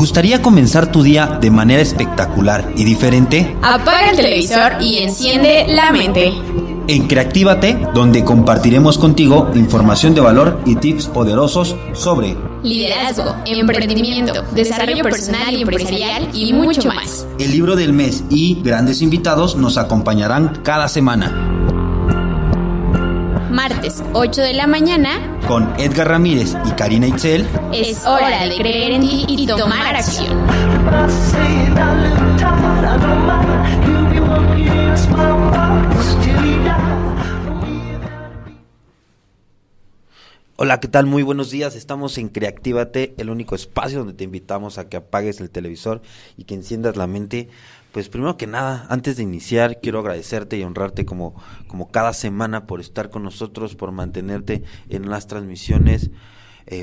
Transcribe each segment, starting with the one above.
gustaría comenzar tu día de manera espectacular y diferente? Apaga el televisor y enciende la mente. En Creactívate, donde compartiremos contigo información de valor y tips poderosos sobre liderazgo, emprendimiento, desarrollo personal y empresarial y mucho más. El libro del mes y grandes invitados nos acompañarán cada semana. Martes, 8 de la mañana, con Edgar Ramírez y Karina Itzel. Es hora de creer en ti y tomar acción. Hola, ¿qué tal? Muy buenos días. Estamos en Creactívate, el único espacio donde te invitamos a que apagues el televisor y que enciendas la mente. Pues primero que nada, antes de iniciar, quiero agradecerte y honrarte como cada semana por estar con nosotros, por mantenerte en las transmisiones,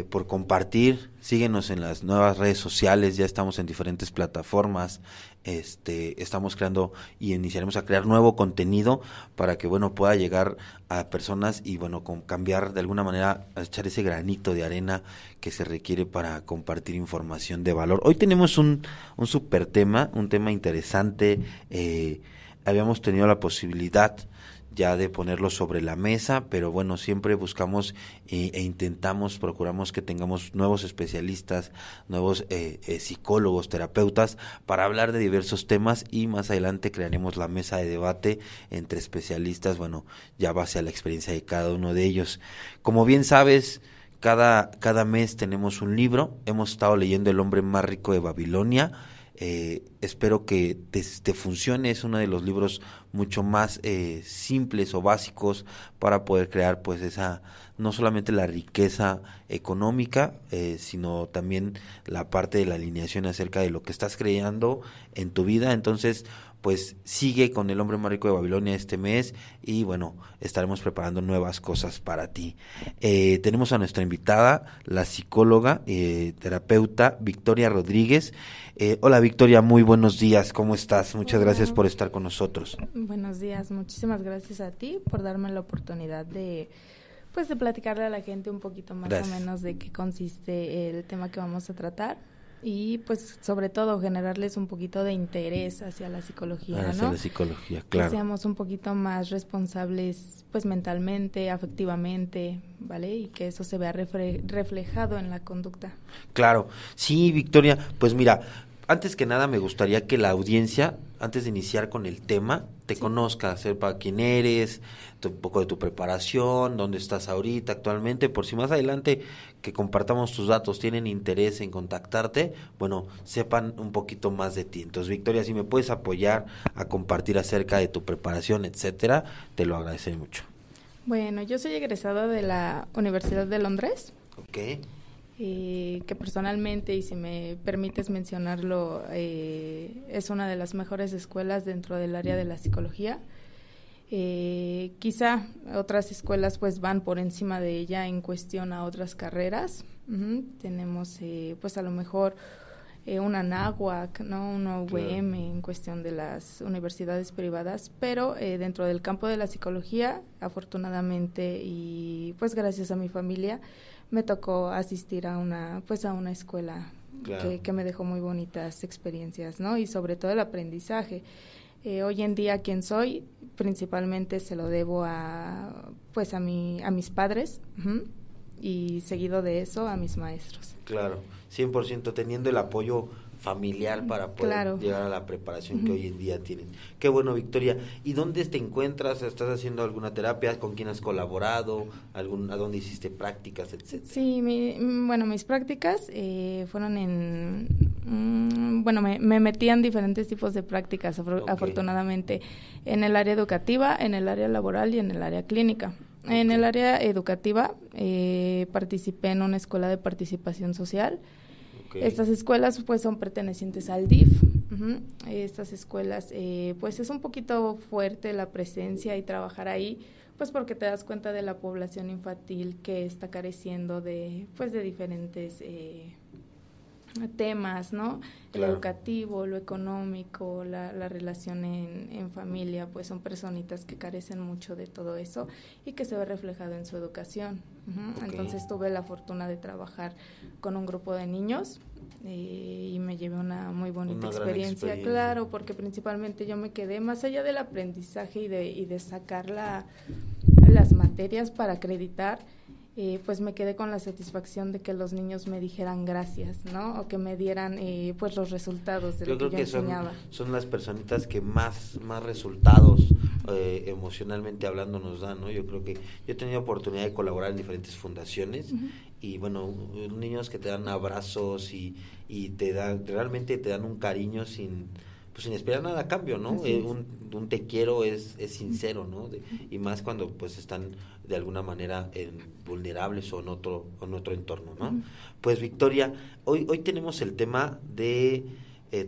por compartir. Síguenos en las nuevas redes sociales, ya estamos en diferentes plataformas. Estamos creando y iniciaremos a crear nuevo contenido para que pueda llegar a personas y cambiar de alguna manera, a echar ese granito de arena que se requiere para compartir información de valor. Hoy tenemos un super tema, un tema interesante. Habíamos tenido la posibilidad ya de ponerlo sobre la mesa, pero siempre buscamos procuramos que tengamos nuevos especialistas, nuevos psicólogos, terapeutas, para hablar de diversos temas, y más adelante crearemos la mesa de debate entre especialistas, ya base a la experiencia de cada uno de ellos. Como bien sabes, cada mes tenemos un libro. Hemos estado leyendo El hombre más rico de Babilonia. Espero que te funcione. Es uno de los libros mucho más simples o básicos para poder crear esa, no solamente la riqueza económica, sino también la parte de la alineación acerca de lo que estás creando en tu vida. Entonces, sigue con El hombre más rico de Babilonia este mes y estaremos preparando nuevas cosas para ti. Tenemos a nuestra invitada, la psicóloga, terapeuta Victoria Rodríguez. Hola Victoria, muy buenos días, ¿cómo estás? Muchas gracias por estar con nosotros. Buenos días, muchísimas gracias a ti por darme la oportunidad de platicarle a la gente un poquito más o menos de qué consiste el tema que vamos a tratar. Y sobre todo generarles un poquito de interés hacia la psicología, hacia la psicología, claro. Que seamos un poquito más responsables mentalmente, afectivamente, ¿vale? Y que eso se vea reflejado en la conducta. Claro, sí, Victoria, mira, antes que nada me gustaría que la audiencia, antes de iniciar con el tema, te conozca, sepa quién eres, un poco de tu preparación, dónde estás ahorita actualmente, por si más adelante que compartamos tus datos, tienen interés en contactarte, sepan un poquito más de ti. Entonces, Victoria, si me puedes apoyar a compartir acerca de tu preparación, etcétera, te lo agradeceré mucho. Bueno, yo soy egresada de la Universidad de Londres. Okay. Que personalmente, y si me permites mencionarlo, es una de las mejores escuelas dentro del área de la psicología. Quizá otras escuelas van por encima de ella en cuestión a otras carreras. Tenemos a lo mejor una NAWAC, ¿no? Una UVM, claro, en cuestión de las universidades privadas, pero dentro del campo de la psicología, afortunadamente y gracias a mi familia, me tocó asistir a una escuela, claro, que me dejó muy bonitas experiencias, ¿no? Y sobre todo el aprendizaje. Hoy en día, quien soy, principalmente se lo debo a mis padres, y seguido de eso a mis maestros. Claro, 100% teniendo el apoyo familiar para poder, claro, llegar a la preparación que hoy en día tienen. Qué bueno, Victoria. ¿Y dónde te encuentras? ¿Estás haciendo alguna terapia? ¿Con quién has colaborado? ¿A dónde hiciste prácticas, etcétera? Sí, mis prácticas fueron me metí en diferentes tipos de prácticas, afortunadamente, en el área educativa, en el área laboral y en el área clínica. Okay. En el área educativa participé en una escuela de participación social. Okay. Estas escuelas son pertenecientes al DIF. Estas escuelas es un poquito fuerte la presencia y trabajar ahí, porque te das cuenta de la población infantil que está careciendo de diferentes temas, ¿no? El Claro. educativo, lo económico, la relación en familia, pues son personitas que carecen mucho de todo eso y que se ve reflejado en su educación. Ok. Entonces tuve la fortuna de trabajar con un grupo de niños y me llevé una muy bonita Una gran experiencia, experiencia. claro, porque principalmente yo me quedé más allá del aprendizaje y de sacar las materias para acreditar. Pues me quedé con la satisfacción de que los niños me dijeran gracias, ¿no? O que me dieran pues los resultados de Yo lo creo que yo que enseñaba. son las personitas que más resultados emocionalmente hablando nos dan, ¿no? Yo creo que yo he tenido oportunidad de colaborar en diferentes fundaciones y bueno, niños que te dan abrazos y te dan, realmente te dan un cariño sin esperar nada a cambio, ¿no? Así es. Un te quiero es sincero, ¿no? Y más cuando pues están de alguna manera vulnerables o en otro entorno, ¿no? Pues Victoria, hoy tenemos el tema de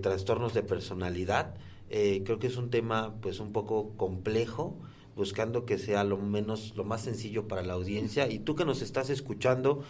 trastornos de personalidad. Creo que es un tema pues un poco complejo, buscando que sea lo más sencillo para la audiencia. Y tú que nos estás escuchando,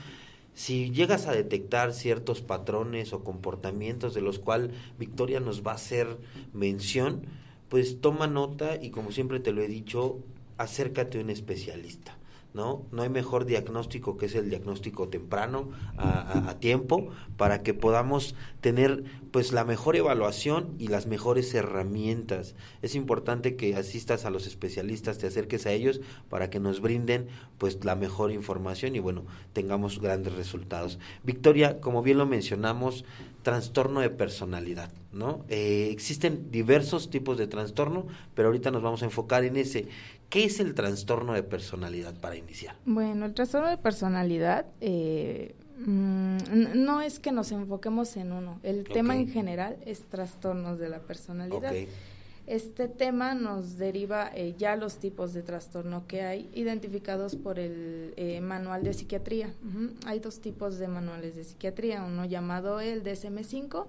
si llegas a detectar ciertos patrones o comportamientos de los cuales Victoria nos va a hacer mención, pues toma nota y, como siempre te lo he dicho, acércate a un especialista, ¿no? No hay mejor diagnóstico que es el diagnóstico temprano, a tiempo, para que podamos tener pues la mejor evaluación y las mejores herramientas. Es importante que asistas a los especialistas, te acerques a ellos para que nos brinden pues la mejor información y bueno, tengamos grandes resultados. Victoria, como bien lo mencionamos, trastorno de personalidad, ¿no? Existen diversos tipos de trastorno, pero ahorita nos vamos a enfocar en ese. ¿Qué es el trastorno de personalidad para iniciar? Bueno, el trastorno de personalidad no es que nos enfoquemos en uno. El tema en general es trastornos de la personalidad. Okay. Este tema nos deriva ya los tipos de trastorno que hay identificados por el manual de psiquiatría. Hay dos tipos de manuales de psiquiatría, uno llamado el DSM-5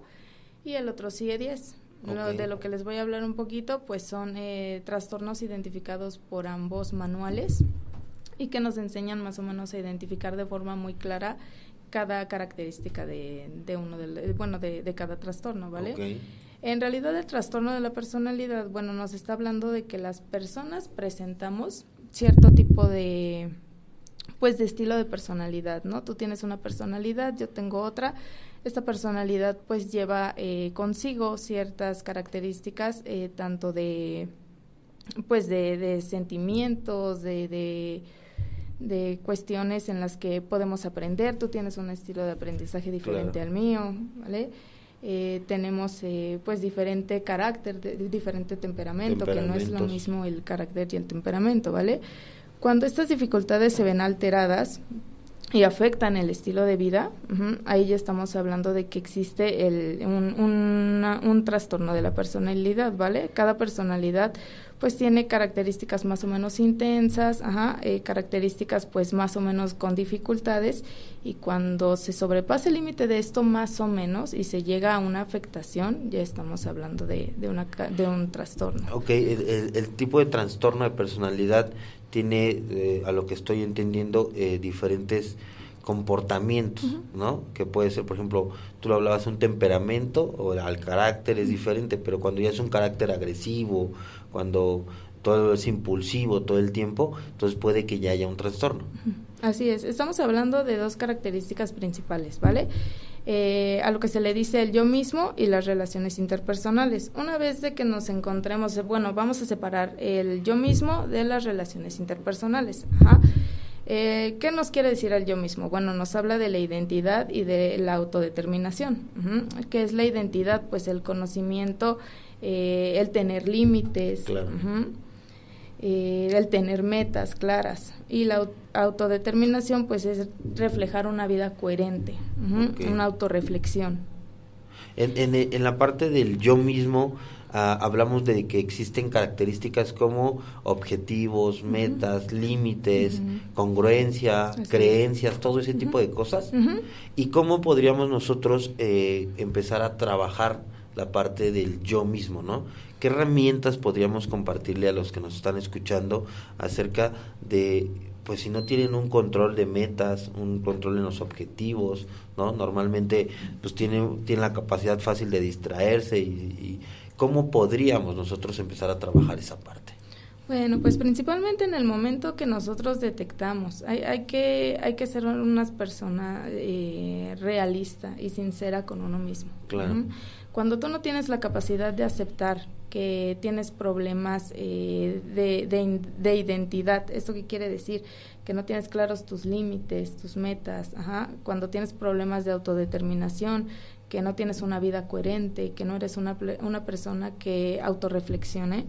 y el otro CIE-10. Okay. De lo que les voy a hablar un poquito, pues son trastornos identificados por ambos manuales y que nos enseñan más o menos a identificar de forma muy clara cada característica de cada trastorno, ¿vale? Okay. En realidad el trastorno de la personalidad, bueno, nos está hablando de que las personas presentamos cierto tipo de estilo de personalidad, ¿no? Tú tienes una personalidad, yo tengo otra. Esta personalidad pues lleva consigo ciertas características tanto de sentimientos, de cuestiones en las que podemos aprender. Tú tienes un estilo de aprendizaje diferente Claro. al mío, ¿vale? Tenemos pues diferente carácter, diferente temperamento, que no es lo mismo el carácter y el temperamento, ¿vale? Cuando estas dificultades se ven alteradas y afectan el estilo de vida, ahí ya estamos hablando de que existe un trastorno de la personalidad, ¿vale? Cada personalidad pues tiene características más o menos intensas, características pues más o menos con dificultades, y cuando se sobrepasa el límite de esto más o menos y se llega a una afectación, ya estamos hablando de un trastorno. Ok, el tipo de trastorno de personalidad tiene, a lo que estoy entendiendo, diferentes comportamientos, ¿no? Que puede ser, por ejemplo, tú lo hablabas, un temperamento o al carácter es diferente, pero cuando ya es un carácter agresivo, cuando todo es impulsivo todo el tiempo, entonces puede que ya haya un trastorno. Así es, estamos hablando de dos características principales, ¿vale? A lo que se le dice el yo mismo y las relaciones interpersonales. Una vez de que nos encontremos, vamos a separar el yo mismo de las relaciones interpersonales. ¿Qué nos quiere decir el yo mismo? Bueno, nos habla de la identidad y de la autodeterminación. ¿Qué es la identidad? Pues el conocimiento, el tener límites, claro. El tener metas claras, y la autodeterminación pues es reflejar una vida coherente, Okay. Una autorreflexión. En la parte del yo mismo, hablamos de que existen características como objetivos, metas, límites, congruencia, creencias, todo ese tipo de cosas. ¿Y cómo podríamos nosotros empezar a trabajar la parte del yo mismo, ¿no? ¿Qué herramientas podríamos compartirle a los que nos están escuchando acerca de pues si no tienen un control de metas, un control en los objetivos, ¿no? Normalmente pues tienen la capacidad fácil de distraerse y ¿cómo podríamos nosotros empezar a trabajar esa parte? Bueno, pues principalmente en el momento que nosotros detectamos, hay que ser unas personas realista y sincera con uno mismo. Claro. ¿Mm? Cuando tú no tienes la capacidad de aceptar que tienes problemas de identidad, ¿esto qué quiere decir? Que no tienes claros tus límites, tus metas, cuando tienes problemas de autodeterminación, que no tienes una vida coherente, que no eres una persona que autorreflexione,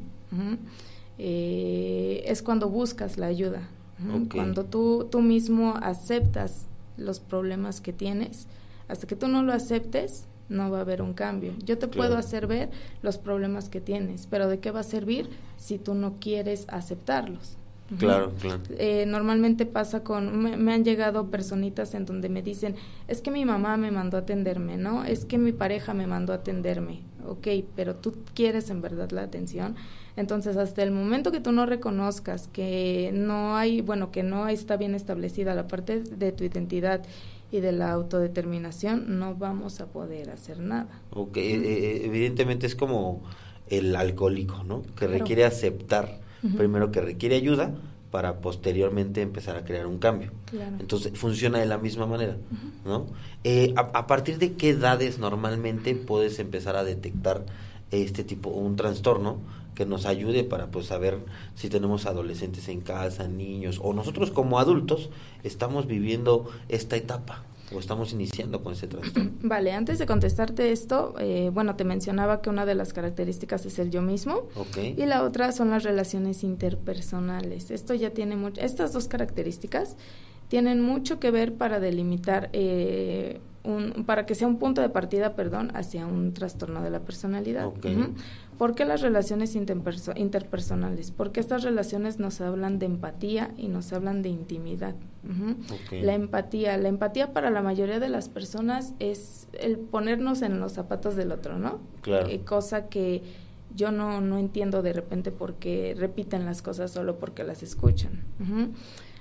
es cuando buscas la ayuda. Okay. Cuando tú mismo aceptas los problemas que tienes, hasta que tú no lo aceptes, no va a haber un cambio. Yo te puedo hacer ver los problemas que tienes, pero ¿de qué va a servir si tú no quieres aceptarlos? Claro. Normalmente pasa me han llegado personitas en donde me dicen, es que mi mamá me mandó a atenderme, ¿no? Es que mi pareja me mandó a atenderme. Ok, pero tú quieres en verdad la atención. Entonces, hasta el momento que tú no reconozcas que no está bien establecida la parte de tu identidad y de la autodeterminación, no vamos a poder hacer nada. Ok, evidentemente es como el alcohólico, ¿no? Que requiere aceptar, primero que requiere ayuda para posteriormente empezar a crear un cambio. Claro. Entonces, funciona de la misma manera, ¿no? ¿A partir de qué edades normalmente puedes empezar a detectar un trastorno que nos ayude para pues saber si tenemos adolescentes en casa, niños, o nosotros como adultos estamos viviendo esta etapa o estamos iniciando con ese trastorno? Vale, antes de contestarte esto, te mencionaba que una de las características es el yo mismo, y la otra son las relaciones interpersonales. Esto ya tiene estas dos características tienen mucho que ver para delimitar para que sea un punto de partida, hacia un trastorno de la personalidad. ¿Por qué las relaciones interpersonales? Porque estas relaciones nos hablan de empatía y nos hablan de intimidad. La empatía para la mayoría de las personas es el ponernos en los zapatos del otro, ¿no? Claro. Cosa que yo no entiendo de repente por qué repiten las cosas solo porque las escuchan.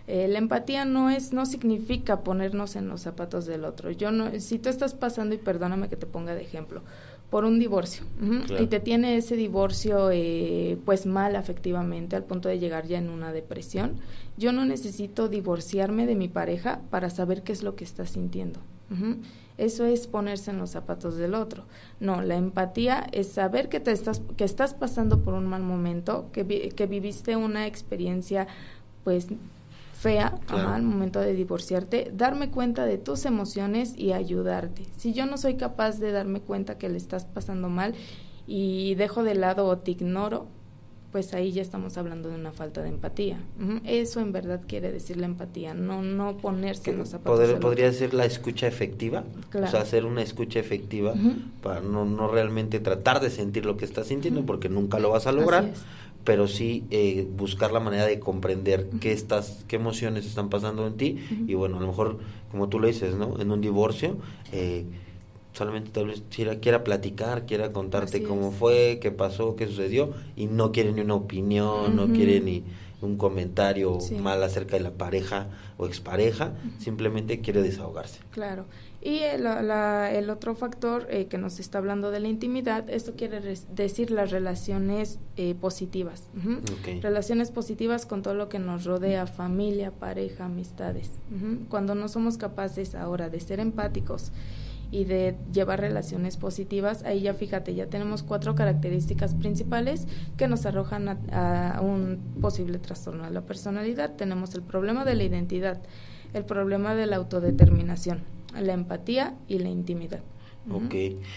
La empatía no significa ponernos en los zapatos del otro. Si tú estás pasando, y perdóname que te ponga de ejemplo, por un divorcio, claro, y te tiene ese divorcio pues mal afectivamente al punto de llegar ya en una depresión, yo no necesito divorciarme de mi pareja para saber qué es lo que está sintiendo. Eso es ponerse en los zapatos del otro. No, la empatía es saber que estás pasando por un mal momento, que viviste una experiencia pues fea, claro, al momento de divorciarte, darme cuenta de tus emociones y ayudarte. Si yo no soy capaz de darme cuenta que le estás pasando mal y dejo de lado o te ignoro, pues ahí ya estamos hablando de una falta de empatía. Eso en verdad quiere decir la empatía, no ponerse en los zapatos del otro. ¿Podría ser la escucha efectiva? Claro. O sea, hacer una escucha efectiva para no realmente tratar de sentir lo que estás sintiendo, porque nunca lo vas a lograr, pero sí buscar la manera de comprender qué emociones están pasando en ti, y bueno, a lo mejor, como tú lo dices, ¿no? En un divorcio, solamente tal vez quiera platicar, quiera contarte cómo fue, qué pasó, qué sucedió, y no quiere ni una opinión, no quiere ni un comentario mal acerca de la pareja o expareja, simplemente quiere desahogarse. Claro. Y el otro factor que nos está hablando de la intimidad, esto quiere decir las relaciones positivas. Relaciones positivas con todo lo que nos rodea, familia, pareja, amistades. Cuando no somos capaces ahora de ser empáticos y de llevar relaciones positivas, ahí ya fíjate, ya tenemos 4 características principales que nos arrojan a un posible trastorno de la personalidad. Tenemos el problema de la identidad, el problema de la autodeterminación, la empatía y la intimidad.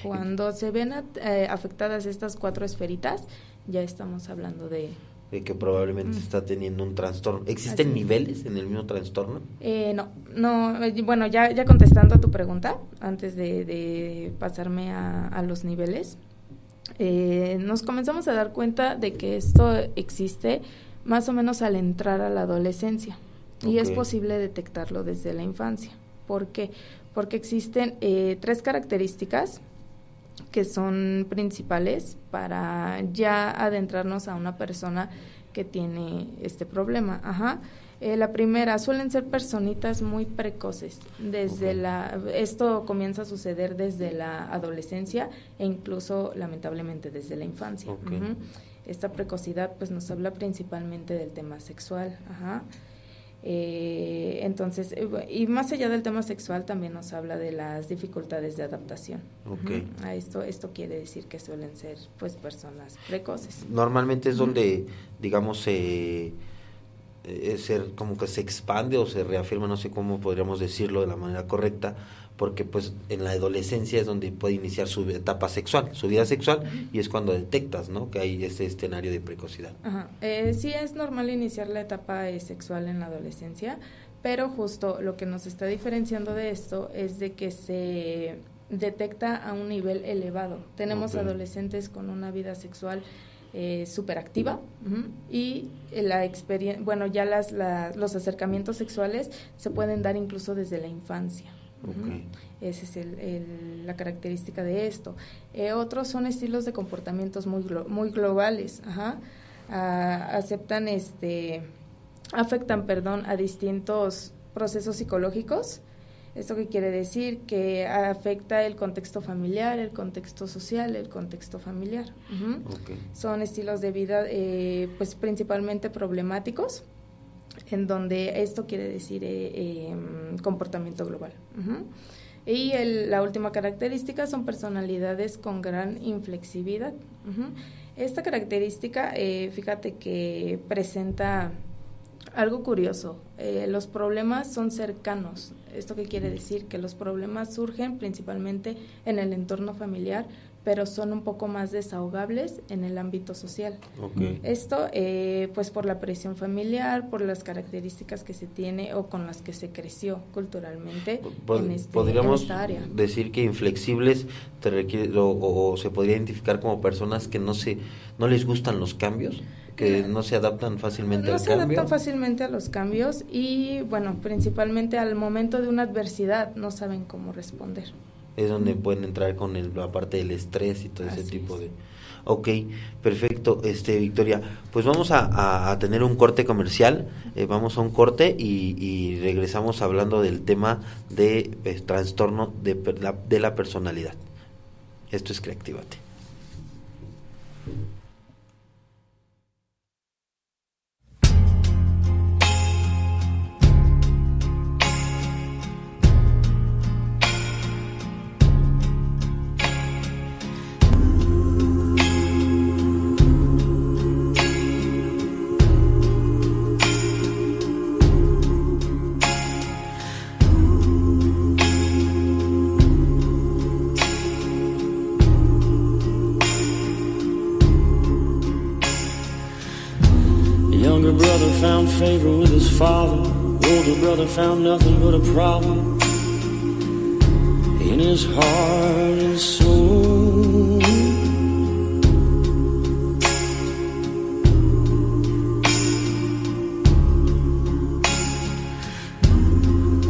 Cuando se ven afectadas estas 4 esferitas, ya estamos hablando de que probablemente está teniendo un trastorno. ¿Existen niveles en el mismo trastorno? No, bueno, ya contestando a tu pregunta, antes de pasarme a los niveles, nos comenzamos a dar cuenta de que esto existe más o menos al entrar a la adolescencia, y es posible detectarlo desde la infancia. ¿Por qué? Porque existen 3 características que son principales para ya adentrarnos a una persona que tiene este problema. La primera, suelen ser personitas muy precoces. Esto comienza a suceder desde la adolescencia e incluso, lamentablemente, desde la infancia. Esta precocidad pues nos habla principalmente del tema sexual. Entonces, y más allá del tema sexual, también nos habla de las dificultades de adaptación. Esto quiere decir que suelen ser pues personas precoces. Normalmente es donde, digamos, como que se expande o se reafirma, no sé cómo podríamos decirlo de la manera correcta, porque pues en la adolescencia es donde puede iniciar su etapa sexual, su vida sexual, y es cuando detectas, ¿no?, que hay ese escenario de precocidad. Sí, es normal iniciar la etapa sexual en la adolescencia, pero justo lo que nos está diferenciando de esto es de que se detecta a un nivel elevado. Tenemos adolescentes con una vida sexual súper activa, y la experiencia, bueno, ya los acercamientos sexuales se pueden dar incluso desde la infancia. Esa es la característica de esto. Otros son estilos de comportamientos muy globales. Afectan a distintos procesos psicológicos. ¿Esto qué quiere decir? Que afecta el contexto familiar, el contexto social, el contexto familiar. Son estilos de vida pues principalmente problemáticos, en donde esto quiere decir comportamiento global. Y la última característica son personalidades con gran inflexibilidad. Esta característica, fíjate que presenta algo curioso. Los problemas son cercanos. ¿Esto qué quiere decir? Que los problemas surgen principalmente en el entorno familiar, pero son un poco más desahogables en el ámbito social. Esto, pues por la presión familiar, por las características que se tiene o con las que se creció culturalmente en esta área. Podríamos decir que inflexibles te requiere, o se podría identificar como personas que no les gustan los cambios, que no se adaptan fácilmente al cambio. No se adaptan fácilmente a los cambios y, bueno, principalmente al momento de una adversidad no saben cómo responder. Es donde pueden entrar con la parte del estrés y todo ese tipo de... Ok, perfecto, Victoria. Pues vamos a tener un corte comercial, vamos a un corte y regresamos hablando del tema de trastorno de la personalidad. Esto es Creactívate. Found favor with his father. Older brother found nothing but a problem in his heart and soul.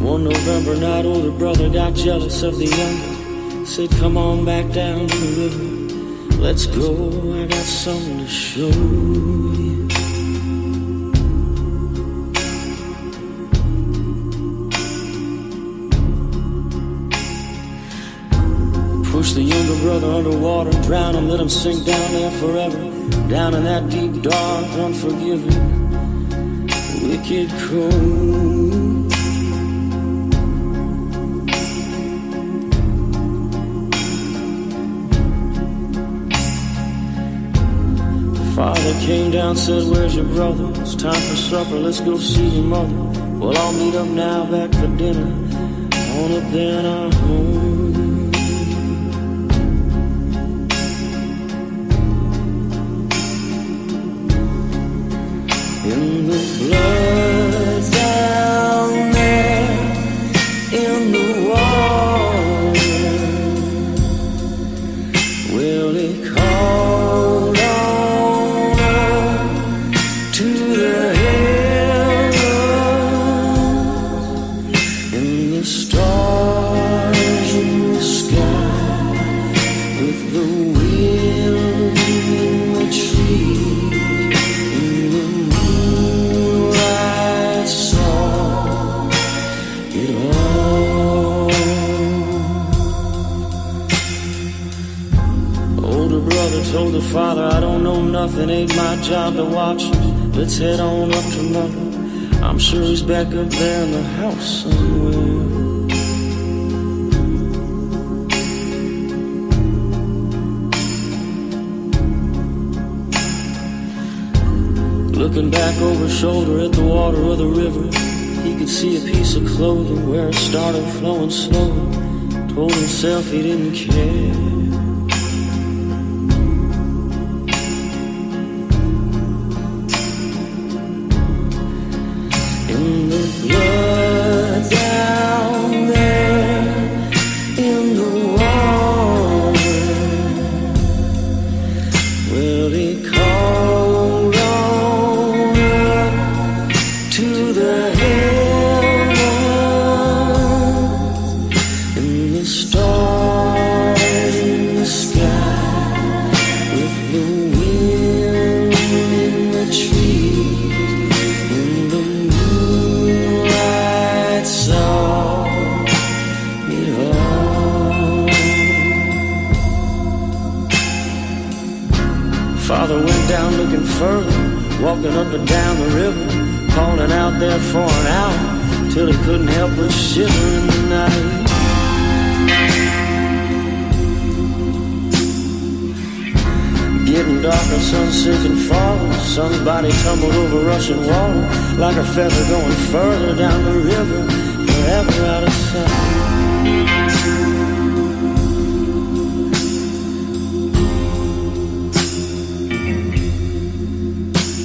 One November night, older brother got jealous of the younger. Said, come on back down to the river. Let's go, I got something to show you. Push the younger brother underwater, drown him, let him sink down there forever. Down in that deep, dark, unforgiving, wicked cold. Father came down, said, where's your brother? It's time for supper, let's go see your mother. Well, I'll meet up now, back for dinner, on up there in our home. In the blood down there, in the water, well, he called on her to the heavens, in the stars in the sky, with the wind in the trees, in the nothing ain't my job to watch him. Let's head on up to mother. I'm sure he's back up there in the house somewhere. Looking back over his shoulder at the water of the river, he could see a piece of clothing where it started flowing slowly. Told himself he didn't care. In the blood down there, in the water, well, he called on up to the heavens, and the stars in the sky, with the wind in the trees, and the moonlight saw it all. Father went down looking further, walking up and down the river, calling out there for an hour, till he couldn't help but shiver in the night. Getting darker, sun sinking farther, son's body tumbled over rushing water, like a feather going further down the river, forever out of sight.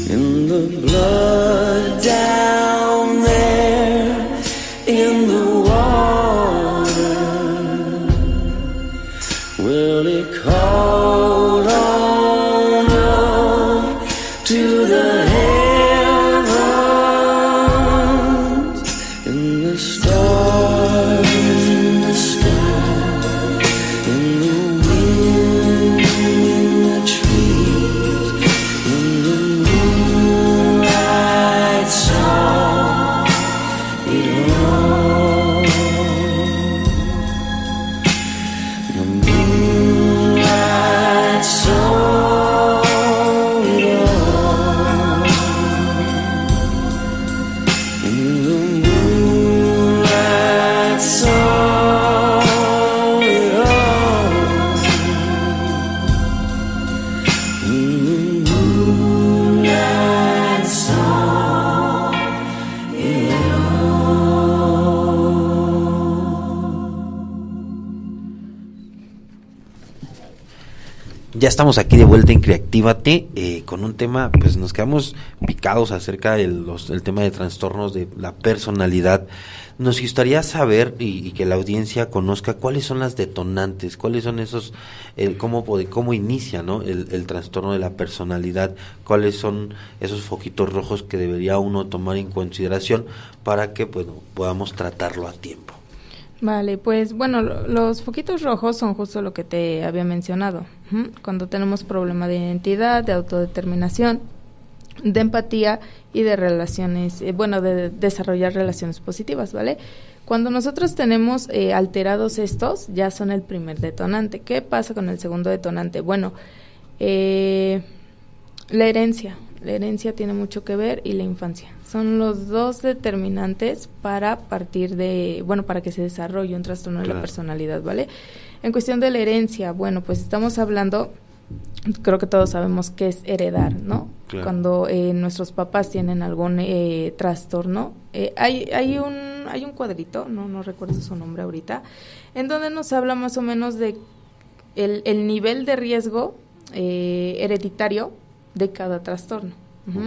In the blood down there, in the water, well, it called on up to the heavens, and the stars in the sky, and the wind in the trees, and the moonlight saw it all. The moonlight saw it all. And the moonlight saw it all. And the moonlight saw it all. Ya estamos aquí de vuelta en Creactívate con un tema, pues nos quedamos picados acerca del el tema de trastornos de la personalidad. Nos gustaría saber y que la audiencia conozca cuáles son las detonantes, cuáles son esos, cómo inicia, ¿no? el trastorno de la personalidad, cuáles son esos foquitos rojos que debería uno tomar en consideración para que podamos tratarlo a tiempo. Vale, pues bueno, los foquitos rojos son justo lo que te había mencionado. Cuando tenemos problema de identidad, de autodeterminación, de empatía y de relaciones, de desarrollar relaciones positivas, ¿vale? Cuando nosotros tenemos alterados estos, ya son el primer detonante. ¿Qué pasa con el segundo detonante? Bueno, la herencia tiene mucho que ver, y la infancia. Son los dos determinantes para partir de, para que se desarrolle un trastorno de la personalidad, ¿vale? En cuestión de la herencia, pues estamos hablando, creo que todos sabemos qué es heredar, ¿no? Claro. Cuando nuestros papás tienen algún trastorno, hay un cuadrito, no recuerdo su nombre ahorita, en donde nos habla más o menos de el nivel de riesgo hereditario de cada trastorno.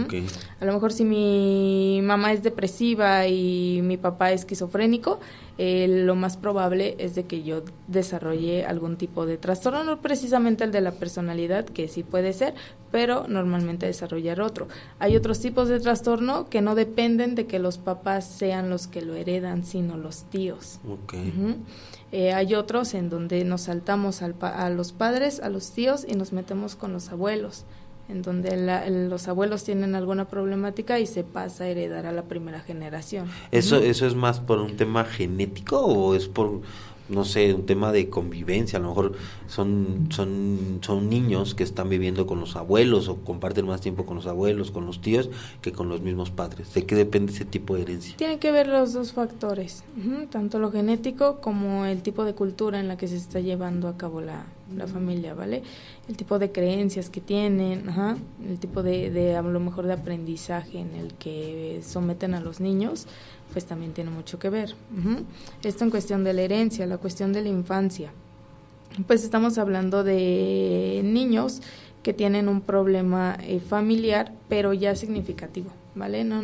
Okay. A lo mejor si mi mamá es depresiva y mi papá es esquizofrénico, lo más probable es de que yo desarrolle algún tipo de trastorno, no precisamente el de la personalidad, que sí puede ser, pero normalmente desarrollar otro. Hay otros tipos de trastorno que no dependen de que los papás sean los que lo heredan, sino los tíos. Okay. Hay otros en donde nos saltamos a los padres, a los tíos, y nos metemos con los abuelos, en donde los abuelos tienen alguna problemática y se pasa a heredar a la primera generación. ¿Eso es más por un tema genético o es por no sé, un tema de convivencia, a lo mejor son niños que están viviendo con los abuelos o comparten más tiempo con los abuelos, con los tíos, que con los mismos padres. ¿De qué depende ese tipo de herencia? Tienen que ver los dos factores, tanto lo genético como el tipo de cultura en la que se está llevando a cabo la familia, ¿vale? El tipo de creencias que tienen, el tipo de a lo mejor de aprendizaje en el que someten a los niños, pues también tiene mucho que ver. Esto en cuestión de la herencia, la cuestión de la infancia. Pues estamos hablando de niños que tienen un problema familiar, pero ya significativo, ¿vale? No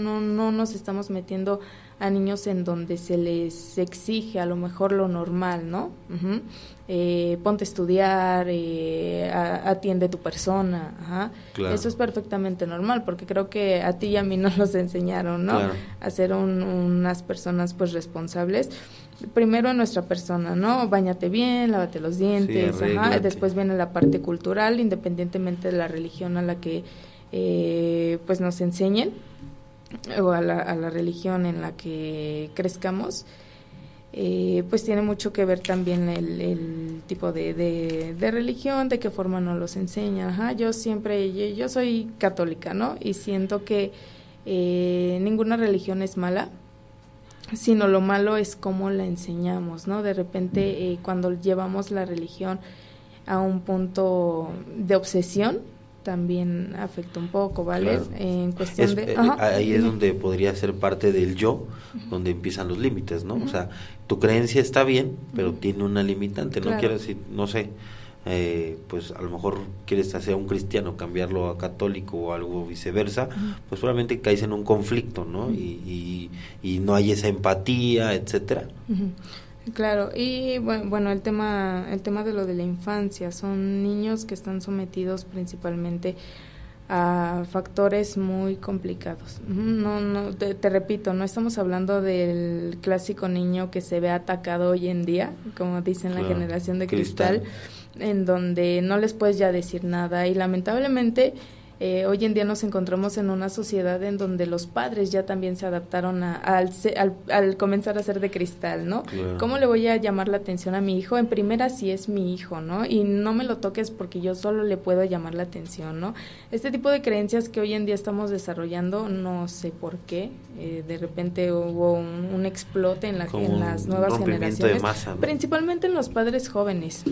nos estamos metiendo a niños en donde se les exige a lo mejor lo normal, ¿no? Ponte a estudiar, atiende tu persona, Claro. Eso es perfectamente normal, porque creo que a ti y a mí nos los enseñaron, ¿no? Claro. A ser unas personas pues responsables. Primero en nuestra persona, ¿no? Báñate bien, lávate los dientes, sí, después viene la parte cultural, independientemente de la religión a la que pues nos enseñen, o a la religión en la que crezcamos, pues tiene mucho que ver también el tipo de religión, de qué forma nos los enseñan. Yo soy católica, ¿no? Y siento que ninguna religión es mala, sino lo malo es cómo la enseñamos, ¿no? De repente cuando llevamos la religión a un punto de obsesión, también afecta un poco, ¿vale? Claro. En cuestión ahí es donde podría ser parte del yo, donde empiezan los límites, ¿no? O sea, tu creencia está bien, pero tiene una limitante. Claro. No quiero decir, no sé, pues a lo mejor quieres hacer a un cristiano, cambiarlo a católico o algo viceversa, pues probablemente caes en un conflicto, ¿no? Y no hay esa empatía, etcétera. Claro, y bueno, el tema de lo de la infancia, son niños que están sometidos principalmente a factores muy complicados. Te repito, no estamos hablando del clásico niño que se ve atacado hoy en día, como dicen la generación de cristal, en donde no les puedes ya decir nada, y lamentablemente hoy en día nos encontramos en una sociedad en donde los padres ya también se adaptaron al comenzar a ser de cristal, ¿no? Claro. ¿Cómo le voy a llamar la atención a mi hijo? En primera, si es mi hijo, ¿no? Y no me lo toques porque yo solo le puedo llamar la atención, ¿no? Este tipo de creencias que hoy en día estamos desarrollando, no sé por qué, de repente hubo un explote en las nuevas generaciones, de masa, ¿no? Principalmente en los padres jóvenes,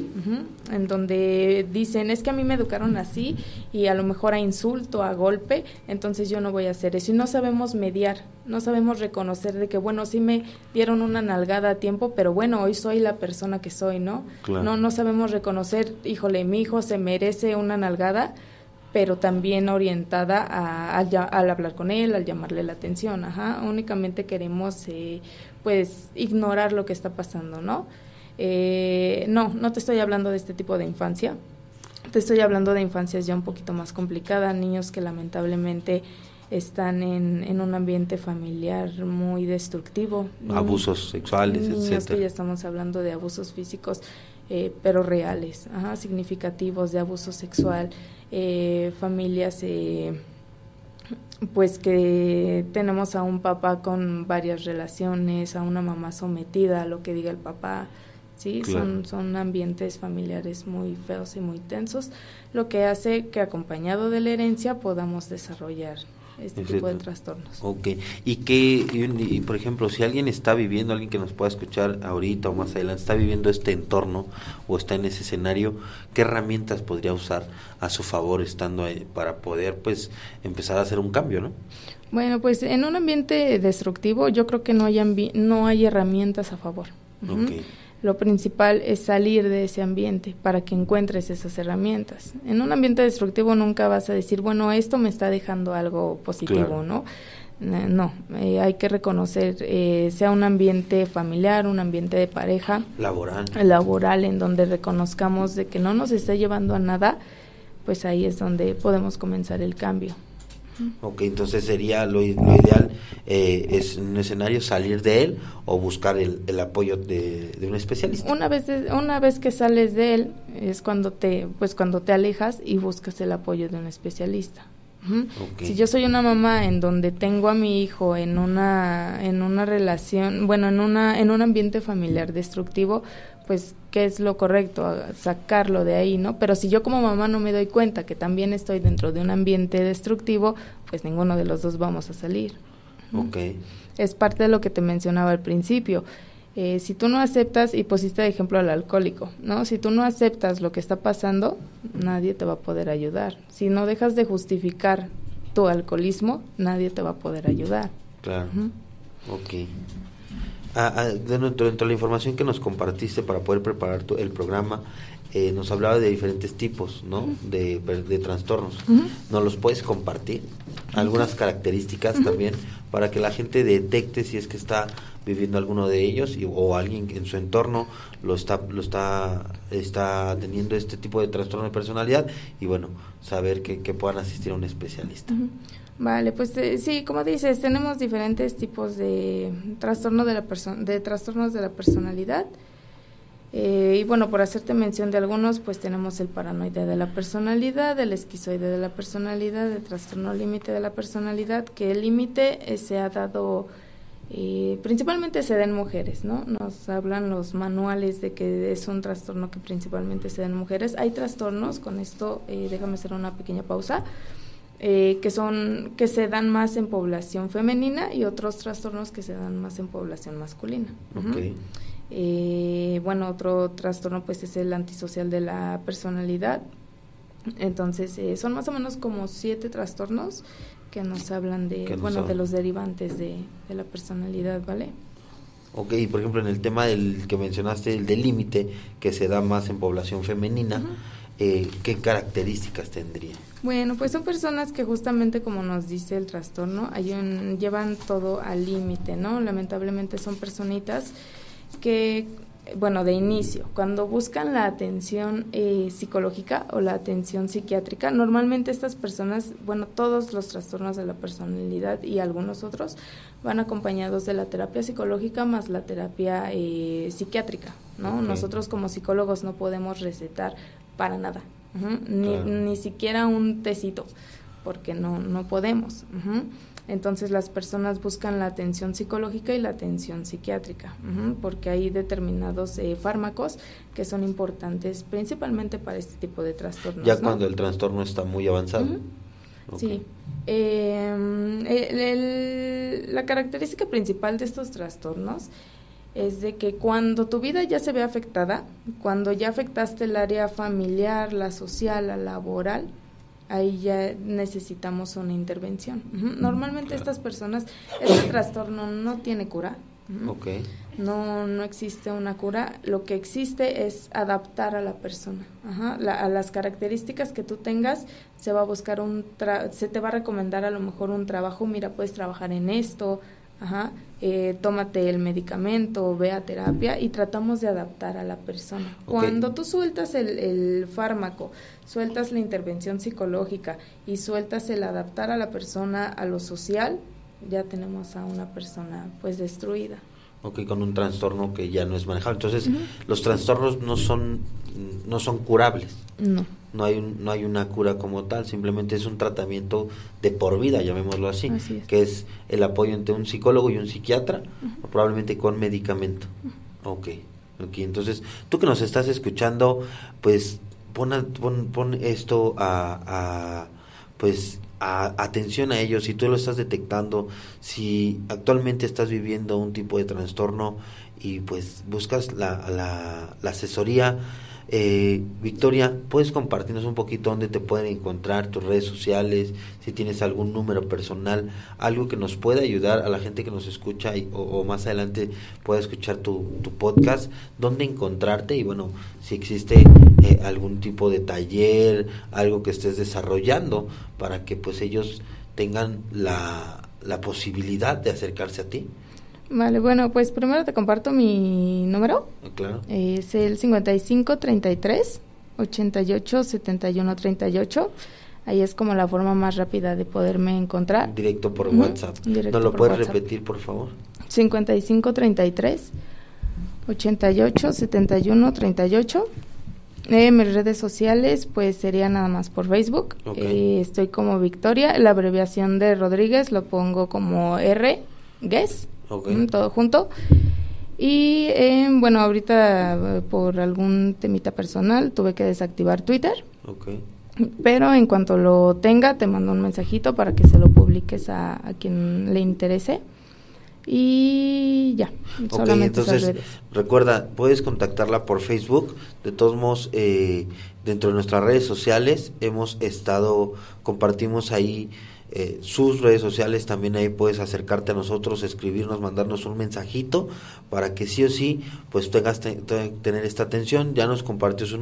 en donde dicen, es que a mí me educaron así, y a lo mejor a insulto, a golpe, entonces yo no voy a hacer eso. Y no sabemos mediar, no sabemos reconocer de que, bueno, sí me dieron una nalgada a tiempo, pero bueno, hoy soy la persona que soy, ¿no? Claro. No sabemos reconocer, híjole, mi hijo se merece una nalgada, pero también orientada al hablar con él, al llamarle la atención, únicamente queremos pues ignorar lo que está pasando, ¿no? No te estoy hablando de este tipo de infancia. Te estoy hablando de infancias ya un poquito más complicadas, niños que lamentablemente están en un ambiente familiar muy destructivo. Abusos sexuales, niños etcétera. Que ya estamos hablando de abusos físicos, pero reales, significativos, de abuso sexual, familias pues que tenemos a un papá con varias relaciones, a una mamá sometida a lo que diga el papá. Sí, claro. Son ambientes familiares muy feos y muy tensos, lo que hace que acompañado de la herencia podamos desarrollar este tipo de trastornos. Okay. Y por ejemplo, si alguien está viviendo, alguien que nos pueda escuchar ahorita o más adelante, está viviendo este entorno o está en ese escenario, ¿qué herramientas podría usar a su favor estando ahí para poder pues empezar a hacer un cambio, ¿no? Bueno, pues en un ambiente destructivo yo creo que no hay herramientas a favor. Okay. Lo principal es salir de ese ambiente para que encuentres esas herramientas. En un ambiente destructivo nunca vas a decir, bueno, esto me está dejando algo positivo, claro. ¿no? No, hay que reconocer, sea un ambiente familiar, un ambiente de pareja. Laboral, en donde reconozcamos de que no nos está llevando a nada, pues ahí es donde podemos comenzar el cambio. Ok, entonces sería lo ideal, es en un escenario salir de él o buscar el apoyo de un especialista. Una vez que sales de él es cuando te alejas y buscas el apoyo de un especialista. Okay. Si yo soy una mamá en donde tengo a mi hijo en una relación, bueno, en un ambiente familiar destructivo, pues ¿qué es lo correcto? Sacarlo de ahí, ¿no? Pero si yo como mamá no me doy cuenta que también estoy dentro de un ambiente destructivo, pues ninguno de los dos vamos a salir. Okay. Es parte de lo que te mencionaba al principio. Si tú no aceptas, y pusiste de ejemplo al alcohólico, ¿no? Si tú no aceptas lo que está pasando, nadie te va a poder ayudar. Si no dejas de justificar tu alcoholismo, nadie te va a poder ayudar. Claro. Ok. Dentro de la información que nos compartiste para poder preparar el programa, nos hablaba de diferentes tipos, ¿no? De trastornos. ¿Nos los puedes compartir? Algunas características también para que la gente detecte si es que está viviendo alguno de ellos o alguien en su entorno está teniendo este tipo de trastorno de personalidad y bueno, saber que puedan asistir a un especialista. Vale, pues sí, como dices, tenemos diferentes tipos de trastornos de la personalidad. Y bueno, por hacerte mención de algunos, pues tenemos el paranoide de la personalidad, el esquizoide de la personalidad, el trastorno límite de la personalidad, que el límite se ha dado, principalmente se da en mujeres, ¿no? Nos hablan los manuales de que es un trastorno que principalmente se da en mujeres. Hay trastornos, con esto déjame hacer una pequeña pausa, que se dan más en población femenina y otros trastornos que se dan más en población masculina. Okay. Bueno, otro trastorno pues es el antisocial de la personalidad. Entonces son más o menos como 7 trastornos que nos hablan de los derivantes de la personalidad, ¿vale? Ok, y por ejemplo en el tema del que mencionaste, el del límite, que se da más en población femenina, ¿qué características tendría? Bueno, pues son personas que justamente como nos dice el trastorno, llevan todo al límite, ¿no? Lamentablemente son personitas que, bueno, de inicio, cuando buscan la atención psicológica o la atención psiquiátrica, normalmente estas personas, bueno, todos los trastornos de la personalidad y algunos otros van acompañados de la terapia psicológica más la terapia psiquiátrica, ¿no? Okay. Nosotros como psicólogos no podemos recetar para nada, ni siquiera un tecito, porque no podemos. Entonces las personas buscan la atención psicológica y la atención psiquiátrica, porque hay determinados fármacos que son importantes principalmente para este tipo de trastornos. Ya, ¿no? Cuando el trastorno está muy avanzado. Sí. Okay. La característica principal de estos trastornos es de que cuando tu vida ya se ve afectada, cuando ya afectaste el área familiar, la social, la laboral, ahí ya necesitamos una intervención. Normalmente estas personas, este trastorno no tiene cura. Okay. No existe una cura. Lo que existe es adaptar a la persona. A las características que tú tengas, se va a buscar se te va a recomendar a lo mejor un trabajo. Mira, puedes trabajar en esto. Tómate el medicamento, ve a terapia y tratamos de adaptar a la persona. Okay. Cuando tú sueltas el fármaco, sueltas la intervención psicológica y sueltas el adaptar a la persona a lo social, ya tenemos a una persona pues destruida. Ok, con un trastorno que ya no es manejable. Entonces, los trastornos no son curables. No hay una cura como tal, simplemente es un tratamiento de por vida, llamémoslo así, que es el apoyo entre un psicólogo y un psiquiatra, probablemente con medicamento. Okay, entonces, tú que nos estás escuchando, pues pon esto atención a ellos. Si tú lo estás detectando, si actualmente estás viviendo un tipo de trastorno y pues buscas la asesoría, Victoria, ¿puedes compartirnos un poquito dónde te pueden encontrar, tus redes sociales, si tienes algún número personal, algo que nos pueda ayudar a la gente que nos escucha o más adelante pueda escuchar tu podcast, dónde encontrarte y bueno, si existe algún tipo de taller, algo que estés desarrollando para que pues ellos tengan la posibilidad de acercarse a ti? Vale, bueno, pues primero te comparto mi número. Claro. Es el 5533-887138. Ahí es como la forma más rápida de poderme encontrar. Directo por WhatsApp. ¿No lo puedes repetir, por favor? 5533-887138. Mis redes sociales, pues sería nada más por Facebook. Estoy como Victoria, la abreviación de Rodríguez lo pongo como R-Gues, todo junto. Y bueno, ahorita por algún temita personal tuve que desactivar Twitter. Pero en cuanto lo tenga, te mando un mensajito para que se lo publiques a quien le interese. Y ya, solamente entonces recuerda, puedes contactarla por Facebook. De todos modos, dentro de nuestras redes sociales compartimos ahí sus redes sociales, también ahí puedes acercarte a nosotros, escribirnos, mandarnos un mensajito para que sí o sí pues tengas tener esta atención. Ya nos compartió su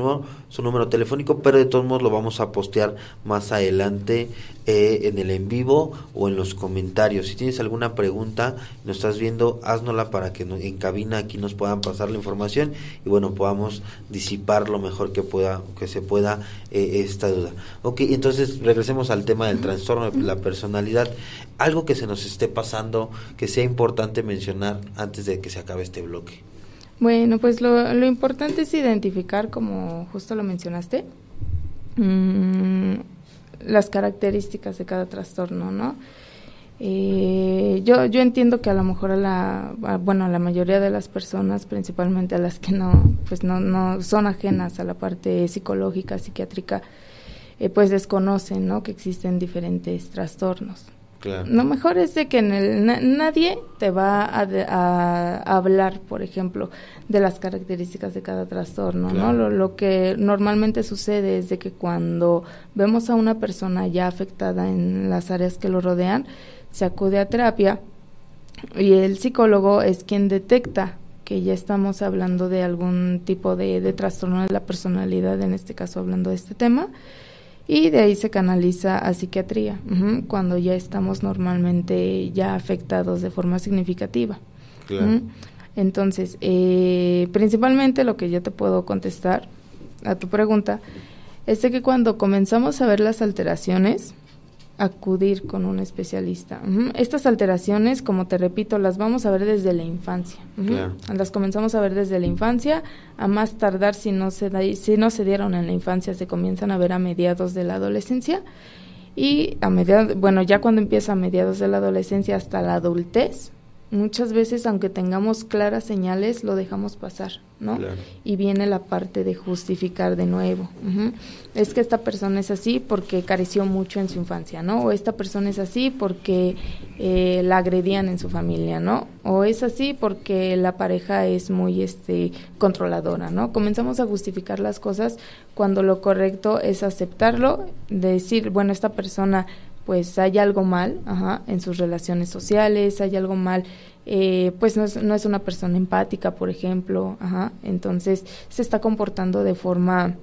número telefónico, pero de todos modos lo vamos a postear más adelante en el en vivo o en los comentarios. Si tienes alguna pregunta, nos estás viendo, háznosla para que en cabina aquí nos puedan pasar la información y bueno, podamos disipar lo mejor que se pueda esta duda. Entonces regresemos al tema del trastorno de la personalidad. Algo que se nos esté pasando que sea importante mencionar antes de que se acabe este bloque. Bueno, pues lo importante es identificar, como justo lo mencionaste, las características de cada trastorno, ¿no? Yo entiendo que a lo mejor a la mayoría de las personas, principalmente a las que no son ajenas a la parte psicológica, psiquiátrica, pues desconocen, ¿no?, que existen diferentes trastornos. Claro. Lo mejor es de que nadie te va a hablar, por ejemplo, de las características de cada trastorno, claro, ¿no? Lo que normalmente sucede es de que cuando vemos a una persona ya afectada en las áreas que lo rodean, se acude a terapia y el psicólogo es quien detecta que ya estamos hablando de algún tipo de trastorno de la personalidad, en este caso hablando de este tema, y de ahí se canaliza a psiquiatría, cuando ya estamos normalmente ya afectados de forma significativa. Claro. Entonces, principalmente lo que yo te puedo contestar a tu pregunta es de que cuando comenzamos a ver las alteraciones, acudir con un especialista. Estas alteraciones, como te repito, las vamos a ver desde la infancia. Claro. Las comenzamos a ver desde la infancia, a más tardar, si no se dieron en la infancia, se comienzan a ver a mediados de la adolescencia, y ya cuando empieza a mediados de la adolescencia hasta la adultez, muchas veces, aunque tengamos claras señales, lo dejamos pasar, ¿no? Claro. Y viene la parte de justificar de nuevo. Es que esta persona es así porque careció mucho en su infancia, ¿no? O esta persona es así porque la agredían en su familia, ¿no? O es así porque la pareja es muy controladora, ¿no? Comenzamos a justificar las cosas cuando lo correcto es aceptarlo, decir, bueno, esta persona pues hay algo mal en sus relaciones sociales, hay algo mal, pues no es una persona empática, por ejemplo, entonces se está comportando de forma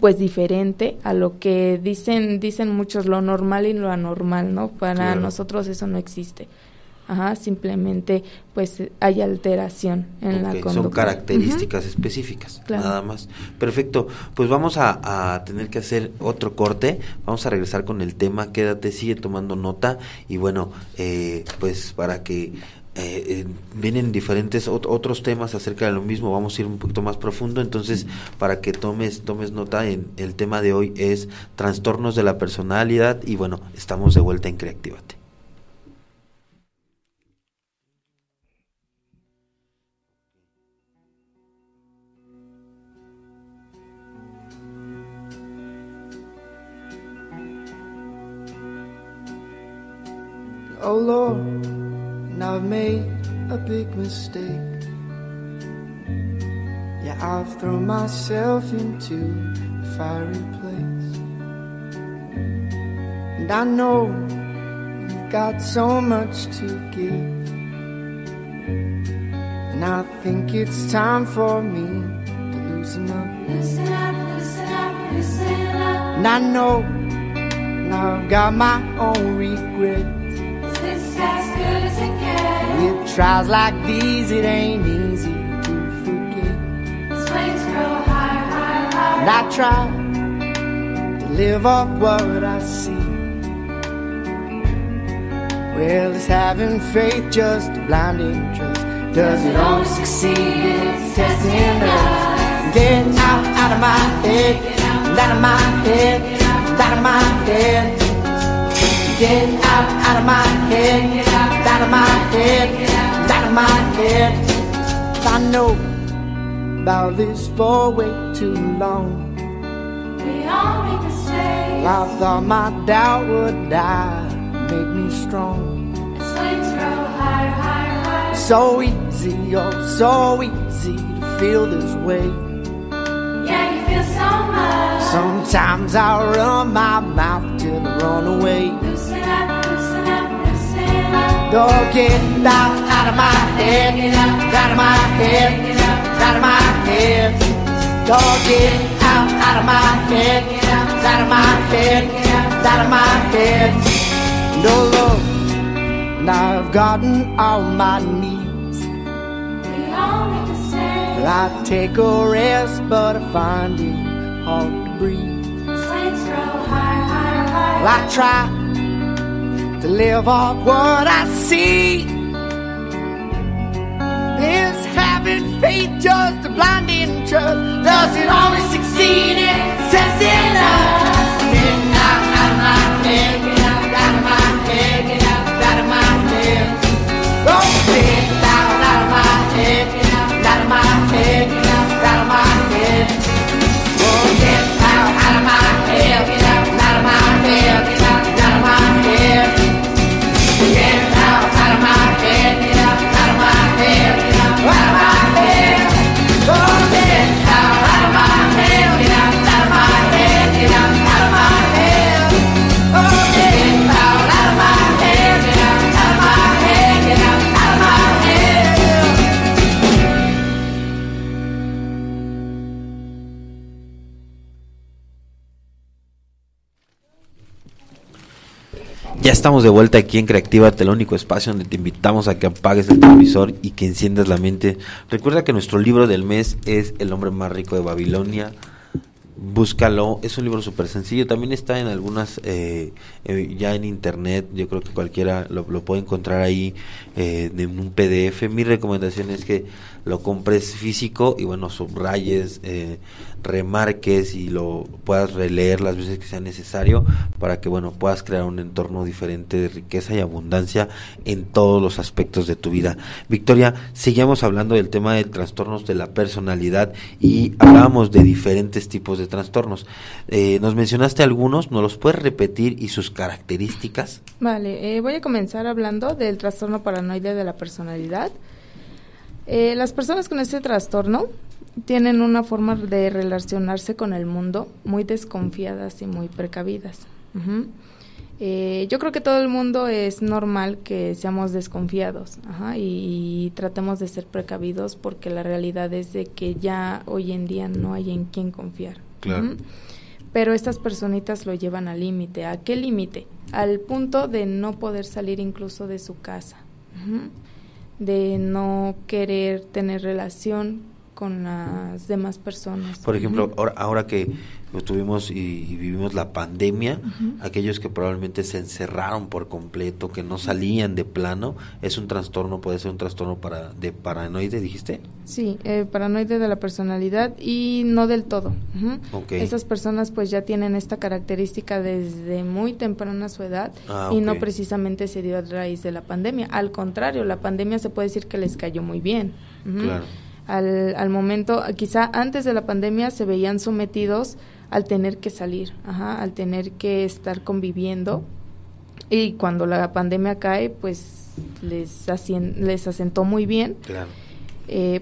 pues diferente a lo que dicen muchos, lo normal y lo anormal, ¿no? Para Claro. nosotros eso no existe. Simplemente pues hay alteración en la conducta. Son características específicas, claro, nada más. Perfecto, pues vamos a tener que hacer otro corte, vamos a regresar con el tema, quédate, sigue tomando nota y bueno, pues para que vienen diferentes otros temas acerca de lo mismo, vamos a ir un poquito más profundo, entonces para que tomes nota, en el tema de hoy es trastornos de la personalidad y bueno, estamos de vuelta en Creactívate. Oh Lord, now I've made a big mistake. Yeah, I've thrown myself into a fiery place. And I know you've got so much to give. And I think it's time for me to loosen up. Loosen up, loosen up, loosen up. And I know now I've got my own regrets. As good as it gets. With trials like these, it ain't easy to forget. The flames grow higher, higher, higher. And I try to live up what I see. Well, is having faith just a blind interest? Does it always succeed? It's testing us. Get out of my head, out of my head, out of my head. Get out of my head, out of my head, out of my head. I know about this for way too long. We all make mistakes. I thought my doubt would die, make me strong. As flames grow higher, higher, higher. So easy, oh, so easy to feel this way. Yeah, you feel so much. Sometimes I run my mouth till I run away. Loosen up, loosen up, loosen up. Don't get out of my head, out of my head, out of my head. Don't get out of my head, out of my head, out of my head. No love, now I've gotten on my knees. We all make mistakes. I take a rest, but I find it hard to breathe. As flames grow higher, higher, higher. Well, I try to live off what I see. Is having faith just a blinding trust? Does it always succeed in testing us? Get out of my head, out of my head, out of my head. Oh, get out of my head, out of my head, out of my head. Oh, get out of my head, out of my head, out of my head. Get out of my head, out of my head, out of my head. Oh, get out of my head, out of my head, out of my head. Oh, get out of my head, out of my head, out of my head. Ya estamos de vuelta aquí en Creactívate, el único espacio donde te invitamos a que apagues el televisor y que enciendas la mente. Recuerda que nuestro libro del mes es El hombre más rico de Babilonia. Búscalo, es un libro súper sencillo. También está en algunas, ya en internet. Yo creo que cualquiera lo puede encontrar ahí en un PDF. Mi recomendación es que lo compres físico y bueno, subrayes, remarques y lo puedas releer las veces que sea necesario para que bueno, puedas crear un entorno diferente de riqueza y abundancia en todos los aspectos de tu vida. Victoria, seguíamos hablando del tema de trastornos de la personalidad y hablábamos de diferentes tipos de trastornos. Nos mencionaste algunos, ¿nos los puedes repetir y sus características? Vale, voy a comenzar hablando del trastorno paranoide de la personalidad. Las personas con este trastorno tienen una forma de relacionarse con el mundo muy desconfiadas y muy precavidas. Uh-huh. Yo creo que todo el mundo es normal que seamos desconfiados, y tratemos de ser precavidos porque la realidad es de que ya hoy en día no hay en quién confiar. Claro. Uh-huh. Pero estas personitas lo llevan al límite. ¿A qué límite? Al punto de no poder salir incluso de su casa, uh-huh, de no querer tener relación con las demás personas. Por ejemplo, ahora que tuvimos y vivimos la pandemia, uh-huh, aquellos que probablemente se encerraron por completo, que no salían de plano, es un trastorno, puede ser un trastorno de paranoide, ¿dijiste? Sí, paranoide de la personalidad y no del todo. Uh-huh. Okay. Esas personas pues ya tienen esta característica desde muy temprana su edad, y no precisamente se dio a raíz de la pandemia. Al contrario, la pandemia se puede decir que les cayó muy bien. Uh-huh. Claro. Al momento, quizá antes de la pandemia se veían sometidos al tener que salir, al tener que estar conviviendo, y cuando la pandemia cae, pues les asentó muy bien. Claro.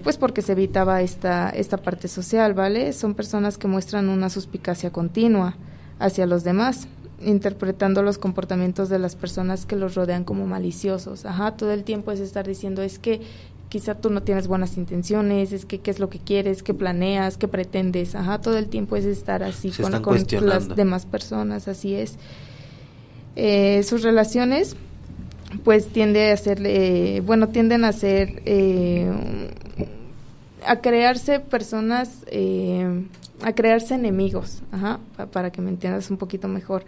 Pues porque se evitaba esta parte social, ¿vale? Son personas que muestran una suspicacia continua hacia los demás, interpretando los comportamientos de las personas que los rodean como maliciosos. Todo el tiempo es estar diciendo, es que quizá tú no tienes buenas intenciones, es que qué es lo que quieres, qué planeas, qué pretendes. Todo el tiempo es estar así con las demás personas, así es. Sus relaciones pues tienden a ser a crearse personas, a crearse enemigos, para que me entiendas un poquito mejor.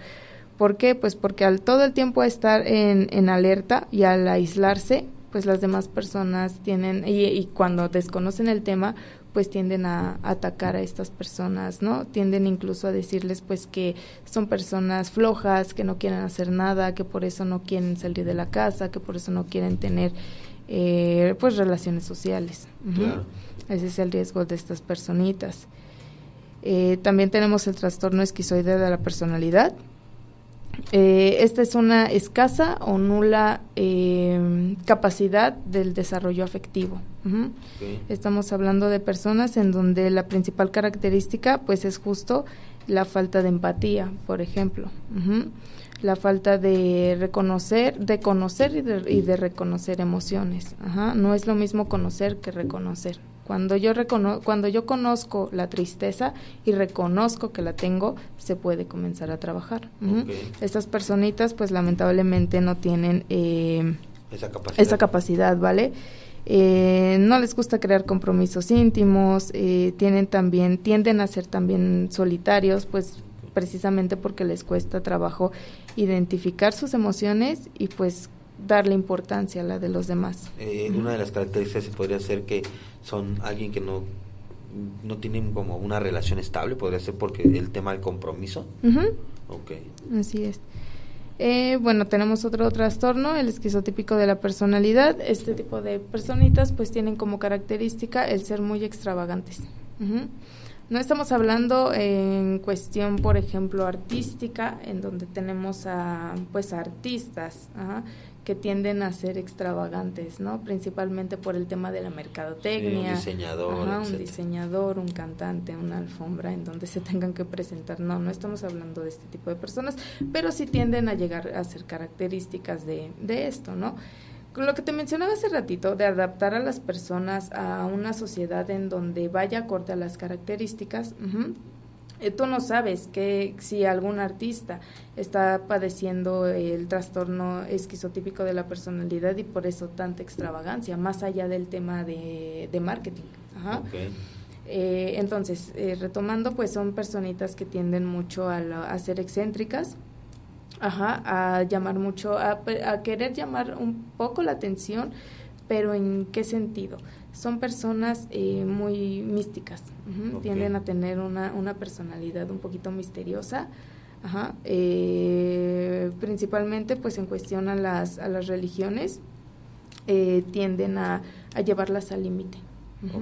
¿Por qué? Pues porque al todo el tiempo estar en alerta y al aislarse, pues las demás personas tienen, y cuando desconocen el tema, pues tienden a atacar a estas personas, ¿no? Tienden incluso a decirles pues que son personas flojas, que no quieren hacer nada, que por eso no quieren salir de la casa, que por eso no quieren tener pues relaciones sociales. Claro. Ese es el riesgo de estas personitas. También tenemos el trastorno esquizoide de la personalidad. Esta es una escasa o nula capacidad del desarrollo afectivo. Okay. Estamos hablando de personas en donde la principal característica pues es justo la falta de empatía, por ejemplo. La falta de conocer y de reconocer emociones. No es lo mismo conocer que reconocer. Cuando yo conozco la tristeza y reconozco que la tengo, se puede comenzar a trabajar. Okay. Estas personitas, pues lamentablemente no tienen esa capacidad, ¿vale? No les gusta crear compromisos íntimos, tienden a ser también solitarios, pues precisamente porque les cuesta trabajo identificar sus emociones y pues darle importancia a la de los demás. Una de las características podría ser que son alguien que no tienen como una relación estable, podría ser porque el tema del compromiso. Okay. Así es. Bueno, tenemos otro trastorno, el esquizotípico de la personalidad. Este tipo de personitas pues tienen como característica el ser muy extravagantes. No estamos hablando en cuestión, por ejemplo, artística, en donde tenemos a artistas que tienden a ser extravagantes, ¿no? Principalmente por el tema de la mercadotecnia. Sí, un diseñador, un cantante, una alfombra en donde se tengan que presentar. No estamos hablando de este tipo de personas, pero sí tienden a llegar a ser características de esto, ¿no? Lo que te mencionaba hace ratito, de adaptar a las personas a una sociedad en donde vaya acorde a las características. Tú no sabes que si algún artista está padeciendo el trastorno esquizotípico de la personalidad y por eso tanta extravagancia, más allá del tema de marketing. Okay. Entonces, retomando, pues son personitas que tienden mucho a ser excéntricas, a llamar mucho, a querer llamar un poco la atención, pero ¿en qué sentido? Son personas muy místicas, Okay. Tienden a tener una personalidad un poquito misteriosa, principalmente pues en cuestión a las religiones, tienden a llevarlas al límite.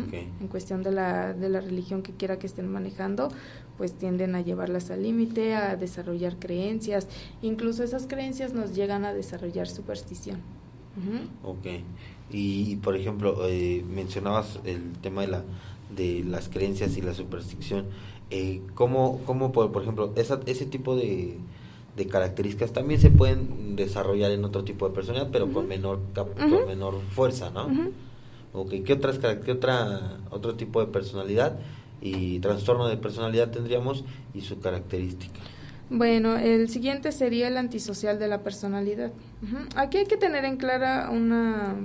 Okay. En cuestión de la religión que quiera que estén manejando, pues tienden a llevarlas al límite, a desarrollar creencias, incluso esas creencias nos llegan a desarrollar superstición. Okay. Y por ejemplo, mencionabas el tema de las creencias y la superstición. ¿Cómo por ejemplo, ese tipo de características también se pueden desarrollar en otro tipo de personalidad, pero con menor fuerza, ¿no? Okay. ¿Qué otro tipo de personalidad y trastorno de personalidad tendríamos y su característica? Bueno, el siguiente sería el antisocial de la personalidad. Aquí hay que tener en clara una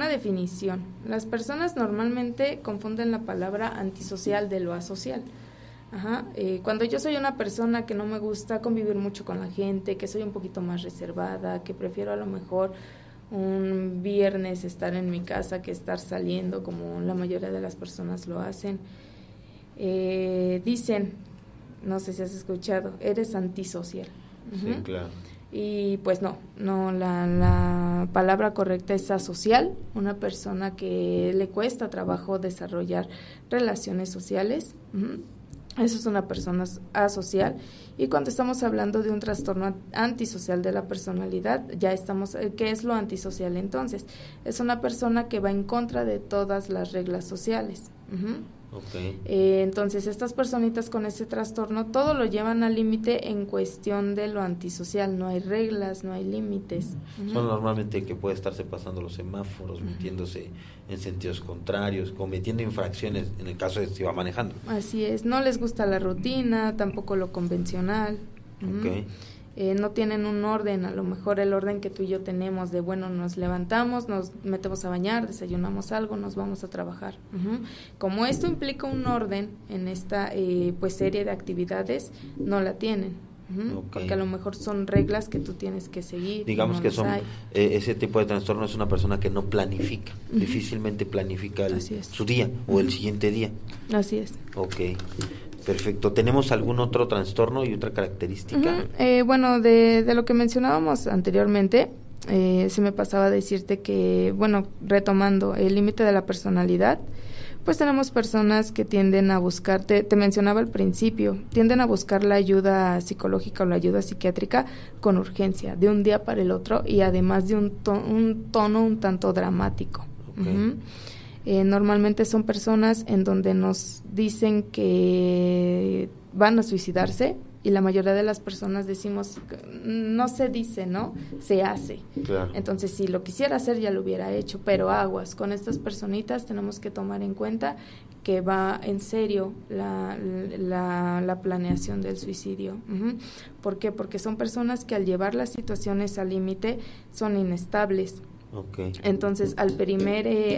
definición. Las personas normalmente confunden la palabra antisocial de lo asocial. Cuando yo soy una persona que no me gusta convivir mucho con la gente, que soy un poquito más reservada, que prefiero a lo mejor un viernes estar en mi casa que estar saliendo como la mayoría de las personas lo hacen, dicen, no sé si has escuchado, eres antisocial. Sí, claro. Y pues no, la palabra correcta es asocial, una persona que le cuesta trabajo desarrollar relaciones sociales. Eso es una persona asocial. Y cuando estamos hablando de un trastorno antisocial de la personalidad, ya estamos, ¿qué es lo antisocial entonces? Es una persona que va en contra de todas las reglas sociales. Okay. Entonces, estas personitas con ese trastorno todo lo llevan al límite en cuestión de lo antisocial. No hay reglas, no hay límites. Son normalmente que puede estarse pasando los semáforos, metiéndose en sentidos contrarios, cometiendo infracciones en el caso de si va manejando. Así es, no les gusta la rutina, tampoco lo convencional. Okay. No tienen un orden, a lo mejor el orden que tú y yo tenemos de, bueno, nos levantamos, nos metemos a bañar, desayunamos algo, nos vamos a trabajar. Como esto implica un orden en esta pues serie de actividades, no la tienen. Ujú, Ok. Porque a lo mejor son reglas que tú tienes que seguir. Digamos no que las son hay. ese tipo de trastorno es una persona que no planifica, Ujú. difícilmente planifica Así es. su día o el siguiente día. Así es. Ok, perfecto. ¿Tenemos algún otro trastorno y otra característica? Ujú. Bueno, de lo que mencionábamos anteriormente, se me pasaba a decirte que, bueno, retomando el límite de la personalidad, pues tenemos personas que tienden a buscar, te mencionaba al principio, tienden a buscar la ayuda psicológica o la ayuda psiquiátrica con urgencia, de un día para el otro y además de un tono un tanto dramático. Ok. Ujú. Normalmente son personas en donde nos dicen que van a suicidarse y la mayoría de las personas decimos, no se dice, ¿no? Se hace. Claro. Entonces, si lo quisiera hacer, ya lo hubiera hecho, pero aguas, con estas personitas tenemos que tomar en cuenta que va en serio la planeación del suicidio. Ujú. ¿Por qué? Porque son personas que al llevar las situaciones al límite son inestables. Ok. Entonces, a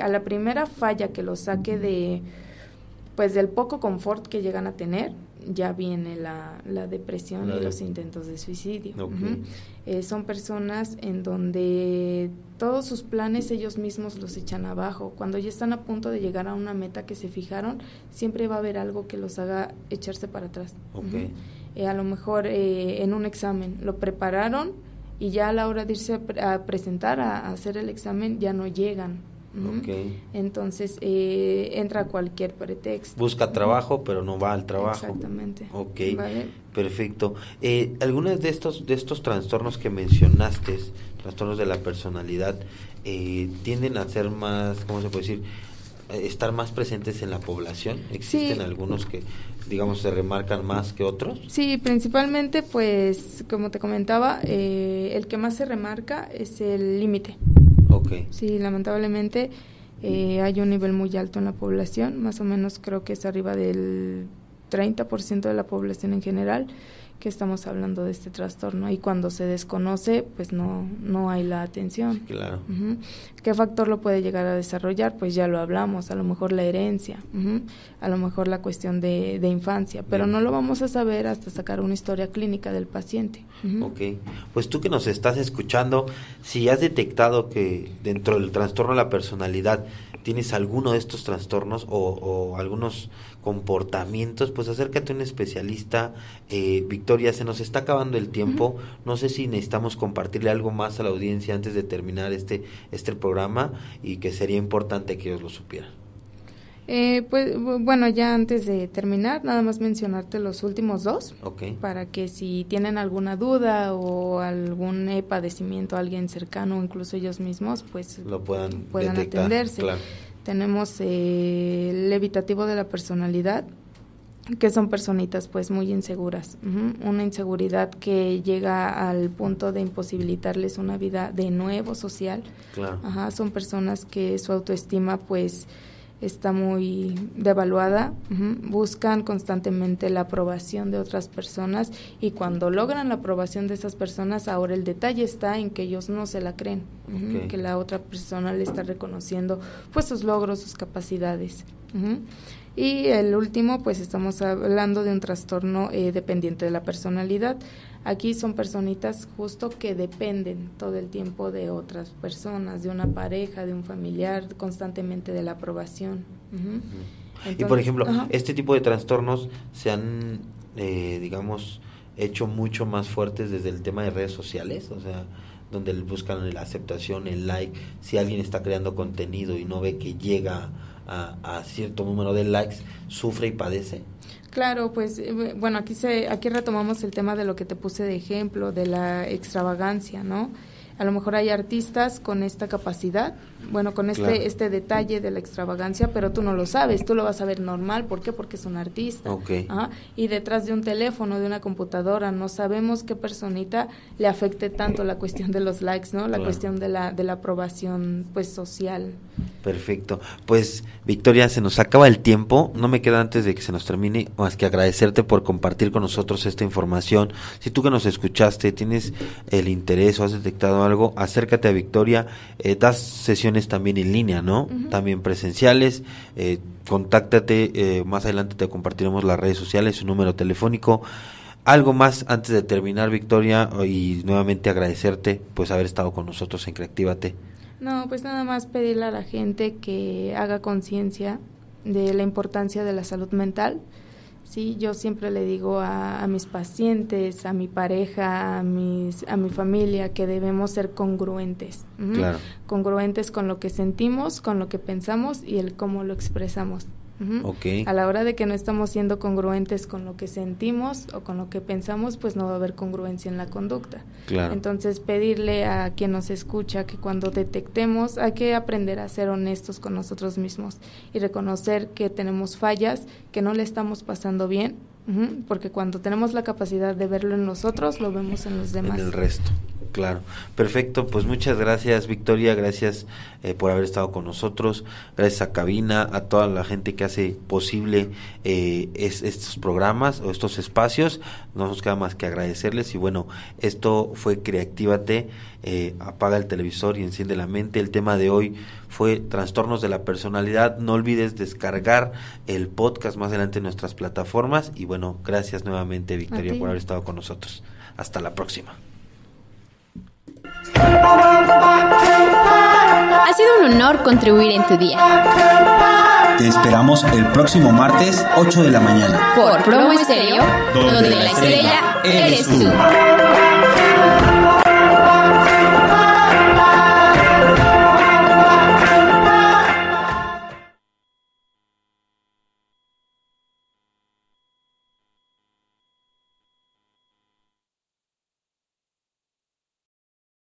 la primera falla que los saque del poco confort que llegan a tener, ya viene la depresión y los intentos de suicidio. Ok. Ujú. Son personas en donde todos sus planes ellos mismos los echan abajo. Cuando ya están a punto de llegar a una meta que se fijaron, siempre va a haber algo que los haga echarse para atrás. Ok. Ujú. A lo mejor en un examen lo prepararon y ya a la hora de irse a presentar, a hacer el examen, ya no llegan. Ujú. Ok. Entonces entra cualquier pretexto. Busca trabajo, pero no va al trabajo. Exactamente. Ok, ¿Vale? perfecto. Algunos de estos trastornos que mencionaste, trastornos de la personalidad, tienden a ser más, ¿cómo se puede decir? Estar más presentes en la población. ¿Existen Sí. algunos que, digamos, se remarcan más que otros? Sí, principalmente, pues, como te comentaba, el que más se remarca es el límite. Ok. Sí, lamentablemente hay un nivel muy alto en la población, más o menos creo que es arriba del 30% de la población en general que estamos hablando de este trastorno, y cuando se desconoce, pues no hay la atención. Claro. Ujú. ¿Qué factor lo puede llegar a desarrollar? Pues ya lo hablamos, a lo mejor la herencia, ujú, a lo mejor la cuestión de infancia, pero Bien. no lo vamos a saber hasta sacar una historia clínica del paciente. Ujú. Ok, pues tú que nos estás escuchando, si has detectado que dentro del trastorno de la personalidad tienes alguno de estos trastornos o algunos comportamientos, pues acércate a un especialista. Victoria, se nos está acabando el tiempo. No sé si necesitamos compartirle algo más a la audiencia antes de terminar este programa, y que sería importante que ellos lo supieran. Pues bueno, ya antes de terminar, nada más mencionarte los últimos dos, Ok. para que si tienen alguna duda o algún padecimiento, alguien cercano, incluso ellos mismos, pues Lo puedan detectar, atenderse. claro. Tenemos el evitativo de la personalidad, que son personitas pues muy inseguras, ujú, una inseguridad que llega al punto de imposibilitarles una vida de nuevo social. Claro. Ajá, son personas que su autoestima pues está muy devaluada, ujú, buscan constantemente la aprobación de otras personas, y cuando logran la aprobación de esas personas, ahora el detalle está en que ellos no se la creen, ujú, Ok. que la otra persona le está reconociendo pues sus logros, sus capacidades. Ujú. Y el último, pues estamos hablando de un trastorno dependiente de la personalidad. Aquí son personitas justo que dependen todo el tiempo de otras personas, de una pareja, de un familiar, constantemente de la aprobación. Ujú. Y Entonces, por ejemplo, ajá. este tipo de trastornos se han, digamos, hecho mucho más fuertes desde el tema de redes sociales, o sea, donde buscan la aceptación, el like. Si alguien está creando contenido y no ve que llega a cierto número de likes, sufre y padece. Claro, pues bueno, aquí retomamos el tema de lo que te puse de ejemplo, de la extravagancia, ¿no? A lo mejor hay artistas con esta capacidad, bueno, con Claro. este detalle de la extravagancia, pero tú no lo sabes, tú lo vas a ver normal. ¿Por qué? Porque es un artista. Ok. Ajá. Y detrás de un teléfono, de una computadora, no sabemos qué personita le afecte tanto la cuestión de los likes, ¿no? La Claro. cuestión de la aprobación, pues, social. Perfecto. Pues, Victoria, se nos acaba el tiempo. No me queda antes de que se nos termine más que agradecerte por compartir con nosotros esta información. Si tú que nos escuchaste tienes el interés o has detectado algo, acércate a Victoria. Das sesiones también en línea, ¿no? Ujú. También presenciales. Contáctate. Más adelante te compartiremos las redes sociales, su número telefónico. Algo más antes de terminar, Victoria, y nuevamente agradecerte pues haber estado con nosotros en Creatívate. No, pues nada más pedirle a la gente que haga conciencia de la importancia de la salud mental. Sí, yo siempre le digo a mis pacientes, a mi pareja, a mi familia, que debemos ser congruentes. Claro. Congruentes con lo que sentimos, con lo que pensamos y el cómo lo expresamos. Okay. A la hora de que no estamos siendo congruentes con lo que sentimos o con lo que pensamos, pues no va a haber congruencia en la conducta. Claro. Entonces, pedirle a quien nos escucha que cuando detectemos, hay que aprender a ser honestos con nosotros mismos y reconocer que tenemos fallas, que no le estamos pasando bien, porque cuando tenemos la capacidad de verlo en nosotros, lo vemos en los demás. En el resto. Claro, perfecto, pues muchas gracias, Victoria, gracias por haber estado con nosotros, gracias a Cabina, a toda la gente que hace posible estos programas o estos espacios. No nos queda más que agradecerles. Y bueno, esto fue Creatívate, apaga el televisor y enciende la mente. El tema de hoy fue trastornos de la personalidad. No olvides descargar el podcast más adelante en nuestras plataformas. Y bueno, gracias nuevamente, Victoria, por haber estado con nosotros. Hasta la próxima. Ha sido un honor contribuir en tu día. Te esperamos el próximo martes, 8 de la mañana. Por Promo Estéreo, donde la estrella eres tú.